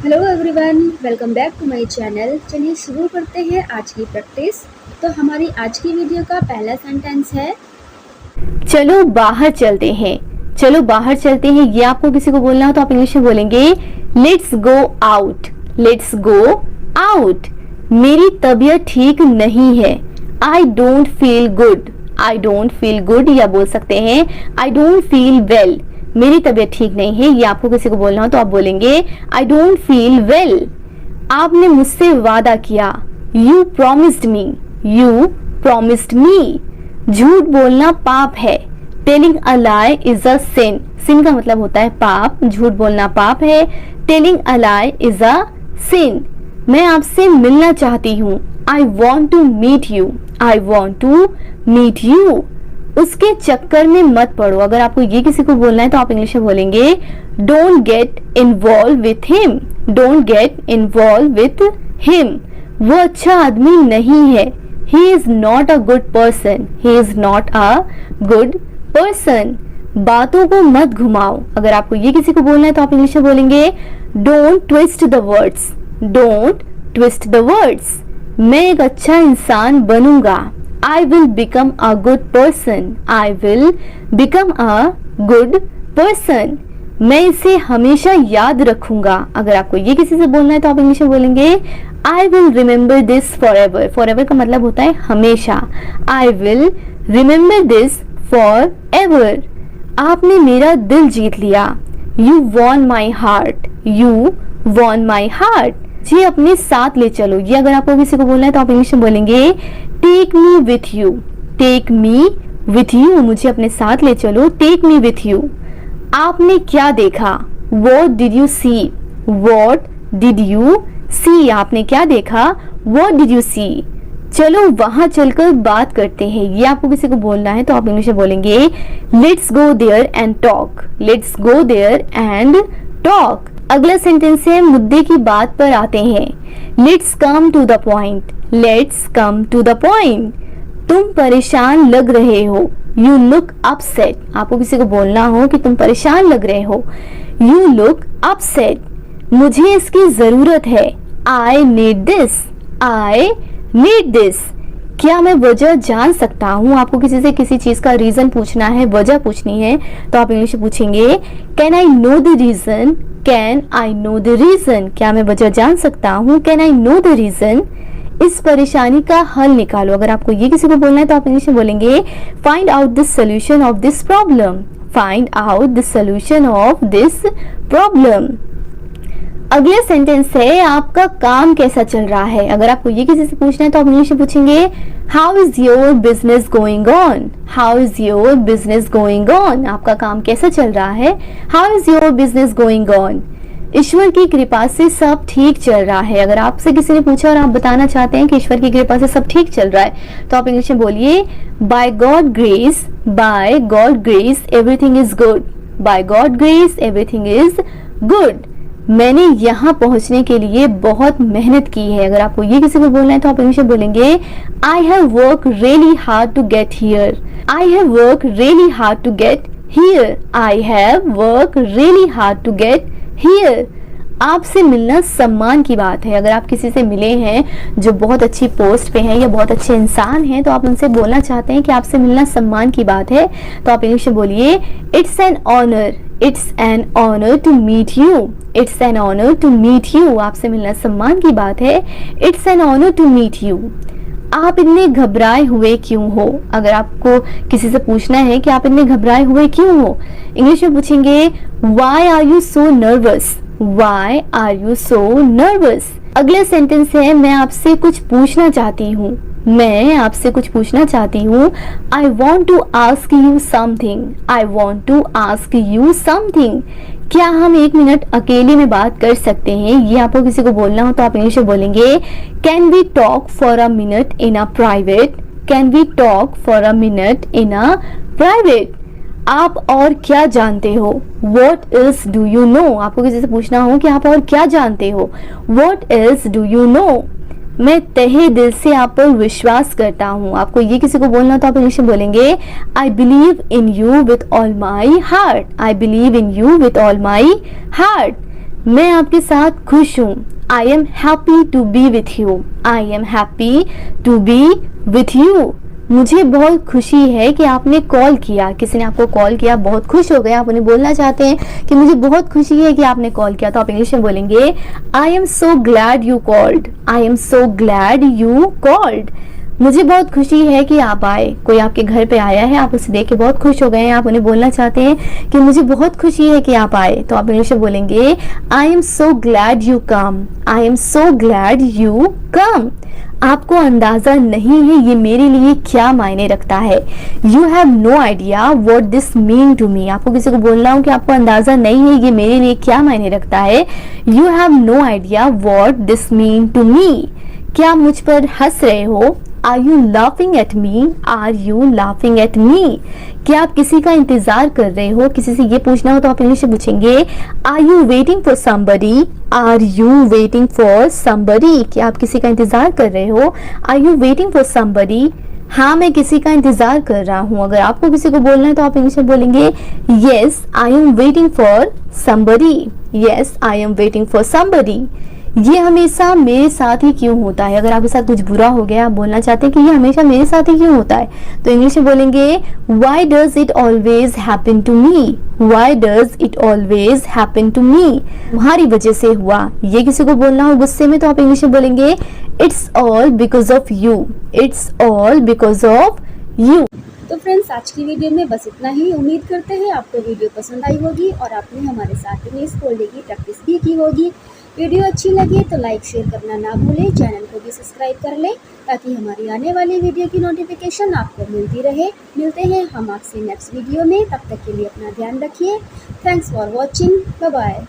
Hello everyone, welcome back to my channel. चलिए शुरू करते हैं आज की प्रैक्टिस। तो हमारी आज की वीडियो का पहला सेंटेंस है चलो बाहर चलते हैं। चलो बाहर चलते हैं, ये आपको किसी को बोलना हो तो आप इंग्लिश में बोलेंगे let's go out. Let's go out. मेरी तबीयत ठीक नहीं है। I don't feel good. I don't feel good या बोल सकते हैं आई डोंट फील वेल। मेरी तबीयत ठीक नहीं है, ये आपको किसी को बोलना हो तो आप बोलेंगे आई डोंट फील वेल। आपने मुझसे वादा किया। You promised me. You promised मी। झूठ बोलना पाप है। Telling a lie is a सिन। सिन का मतलब होता है पाप, झूठ बोलना पाप है। Telling a lie is a sin. मैं आपसे मिलना चाहती हूँ। I want to meet you. I want to meet you. उसके चक्कर में मत पड़ो। अगर आपको ये किसी को बोलना है तो आप इंग्लिश में बोलेंगे don't get involve with him. Don't get involve with him. वो अच्छा आदमी नहीं है। He is not a good person. He is not a good person. बातों को मत घुमाओ। अगर आपको ये किसी को बोलना है तो आप इंग्लिश में बोलेंगे Don't twist the words. Don't twist the words. मैं एक अच्छा इंसान बनूंगा। I will become a good person. I will become a good person. मैं इसे हमेशा याद रखूंगा। अगर आपको ये किसी से बोलना है तो आप इंग्लिश में बोलेंगे I will remember this forever. Forever का मतलब होता है हमेशा। I will remember this forever. आपने मेरा दिल जीत लिया। You won my heart. You won my heart. जी अपने साथ ले चलो। ये अगर आपको किसी को बोलना है तो आप इंग्लिश में बोलेंगे Take me with you. Take me with you. मुझे अपने साथ ले चलो। Take me with you. आपने क्या देखा? What did you see? What did you see? आपने क्या देखा? What did you see? चलो वहां चलकर बात करते हैं। ये आपको किसी को बोलना है तो आप इंग्लिश में बोलेंगे Let's go there and talk. Let's go there and talk. अगला सेंटेंस है मुद्दे की बात पर आते हैं। Let's come to the point. Let's come to the point. तुम परेशान लग रहे हो। You look upset. आपको किसी को बोलना हो कि तुम परेशान लग रहे हो। You look upset. मुझे इसकी जरूरत है। I need this. I need this. क्या मैं वजह जान सकता हूँ? आपको किसी से किसी चीज का रीजन पूछना है, वजह पूछनी है तो आप इंग्लिश में पूछेंगे Can I know the reason? Can I know the reason? क्या मैं वजह जान सकता हूँ? Can I know the reason? इस परेशानी का हल निकालो। अगर आपको ये किसी को बोलना है तो आप इंग्लिश में बोलेंगे find out the solution of this problem. Find out the solution of this problem. अगला सेंटेंस है आपका काम कैसा चल रहा है। अगर आपको ये किसी से पूछना है तो आप इंग्लिश में पूछेंगे how is your business going on. How is your business going on. आपका काम कैसा चल रहा है? How is your business going on. ईश्वर की कृपा से सब ठीक चल रहा है। अगर आपसे किसी ने पूछा और आप बताना चाहते हैं कि ईश्वर की कृपा से सब ठीक चल रहा है तो आप इंग्लिश में बोलिए by God grace. By God grace everything is good. By God grace everything is good. मैंने यहाँ पहुंचने के लिए बहुत मेहनत की है। अगर आपको ये किसी को बोलना है तो आप इंग्लिश में बोलेंगे I have work really hard to get here. I have work really hard to get here. I have work really hard to get here. आपसे मिलना सम्मान की बात है। अगर आप किसी से मिले हैं जो बहुत अच्छी पोस्ट पे है या बहुत अच्छे इंसान हैं तो आप उनसे बोलना चाहते हैं कि आपसे मिलना सम्मान की बात है तो आप इंग्लिश में बोलिए it's an honour. It's an honour to meet you. It's an honour to meet you. आपसे मिलना सम्मान की बात है। It's an honour to meet you. आप इतने घबराए हुए क्यों हो? अगर आपको किसी से पूछना है कि आप इतने घबराए हुए क्यों हो, इंग्लिश में पूछेंगे why are you so nervous. Why are you so nervous. अगला सेंटेंस है मैं आपसे कुछ पूछना चाहती हूँ। मैं आपसे कुछ पूछना चाहती हूँ। I want to ask you something. I want to ask you something. क्या हम 1 मिनट अकेले में बात कर सकते हैं? ये आपको किसी को बोलना हो तो आप इंग्लिश में बोलेंगे can we talk for a minute in a private. Can we talk for a minute in a private. आप और क्या जानते हो? What else do you know? आपको किसी से पूछना हो कि आप और क्या जानते हो? What else do you know? मैं तहे दिल से आप पर विश्वास करता हूँ। आपको ये किसी को बोलना तो आप इंग्लिश में बोलेंगे I believe in you with all my heart. I believe in you with all my heart. मैं आपके साथ खुश हूँ। I am happy to be with you. I am happy to be with you. मुझे बहुत खुशी है कि आपने कॉल किया। किसी ने आपको कॉल किया, बहुत खुश हो गए, आप उन्हें बोलना चाहते हैं कि मुझे बहुत खुशी है कि आपने कॉल किया, तो आप इंग्लिश में बोलेंगे I am so glad you called. I am so glad you called. मुझे बहुत खुशी है कि आप आए। कोई आपके घर पे आया है, आप उसे देख के बहुत खुश हो गए हैं, आप उन्हें बोलना चाहते हैं कि मुझे बहुत खुशी है कि आप आए, तो आप इंग्लिश में बोलेंगे I am so glad you come. I am so glad you come. आपको अंदाजा नहीं है ये मेरे लिए क्या मायने रखता है। You have no idea what this mean to me. आपको किसी को बोलना हो कि आपको अंदाजा नहीं है ये मेरे लिए क्या मायने रखता है। You have no idea what this mean to me. क्या मुझ पर हंस रहे हो? Are you laughing at me? Are you laughing at me? क्या आप किसी का इंतजार कर रहे हो? किसी से ये पूछना हो तो आप इंग्लिश में पूछेंगे Are you waiting for somebody? Are you waiting for somebody? क्या आप किसी का इंतजार कर रहे हो? Are you waiting for somebody? हाँ, मैं किसी का इंतजार कर रहा हूँ। अगर आपको किसी को बोलना है तो आप इंग्लिश में बोलेंगे Yes, I am waiting for somebody. Yes, I am waiting for somebody. ये हमेशा मेरे साथ ही क्यों होता है? अगर आपके साथ कुछ बुरा हो गया, आप बोलना चाहते हैं कि ये हमेशा मेरे साथ ही क्यों होता है, तो इंग्लिश में बोलेंगे Why does it always happen to me? Why does it always happen to me? तुम्हारी वजह से हुआ। ये किसी को बोलना हो गुस्से में तो आप इंग्लिश में बोलेंगे It's all because of you. It's all because of you. तो फ्रेंड्स, आज की वीडियो में बस इतना ही। उम्मीद करते हैं आपको वीडियो पसंद आई होगी और आपने हमारे साथ इंग्लिश बोलने की प्रैक्टिस भी की होगी। वीडियो अच्छी लगी तो लाइक शेयर करना ना भूलें, चैनल को भी सब्सक्राइब कर लें ताकि हमारी आने वाली वीडियो की नोटिफिकेशन आपको मिलती रहे। मिलते हैं हम आपसे नेक्स्ट वीडियो में, तब तक के लिए अपना ध्यान रखिए। Thanks for watching, bye bye.